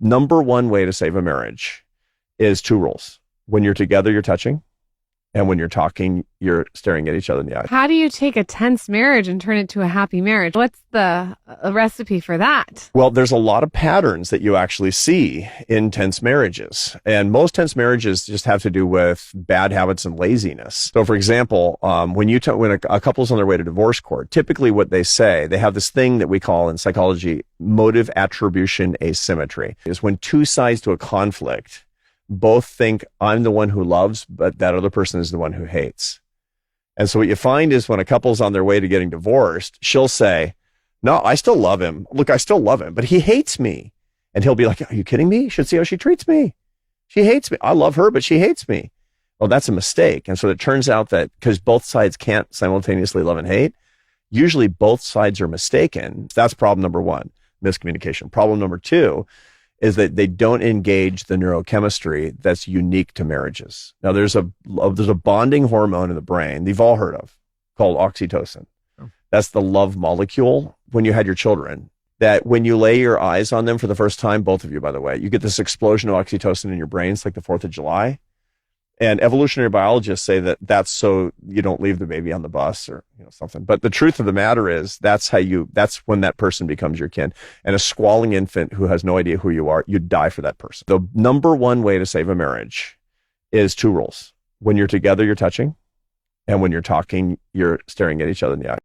number one way to save a marriage is two rules. When you're together, you're touching. And when you're talking, you're staring at each other in the eye. How do you take a tense marriage and turn it to a happy marriage? What's the recipe for that? Well, there's a lot of patterns that you actually see in tense marriages. And most tense marriages just have to do with bad habits and laziness. So, for example, when a couple's on their way to divorce court, typically what they say, they have this thing that we call in psychology motive attribution asymmetry, is when two sides to a conflict both think I'm the one who loves, but that other person is the one who hates. And so what you find is when a couple's on their way to getting divorced, she'll say, no, I still love him. Look, I still love him, but he hates me. And he'll be like, are you kidding me? You should see how she treats me. She hates me. I love her, but she hates me. Well, that's a mistake. And so it turns out that because both sides can't simultaneously love and hate, usually both sides are mistaken. That's problem number one, miscommunication. Problem number two is that they don't engage the neurochemistry that's unique to marriages. Now, there's a bonding hormone in the brain that you've all heard of called oxytocin. Oh. That's the love molecule when you had your children, that when you lay your eyes on them for the first time, both of you, by the way, you get this explosion of oxytocin in your brains like the 4th of July. And evolutionary biologists say that that's so you don't leave the baby on the bus or something. But the truth of the matter is that's when that person becomes your kin. And a squalling infant who has no idea who you are, you die for that person. The number one way to save a marriage is two rules. When you're together, you're touching. And when you're talking, you're staring at each other in the eye.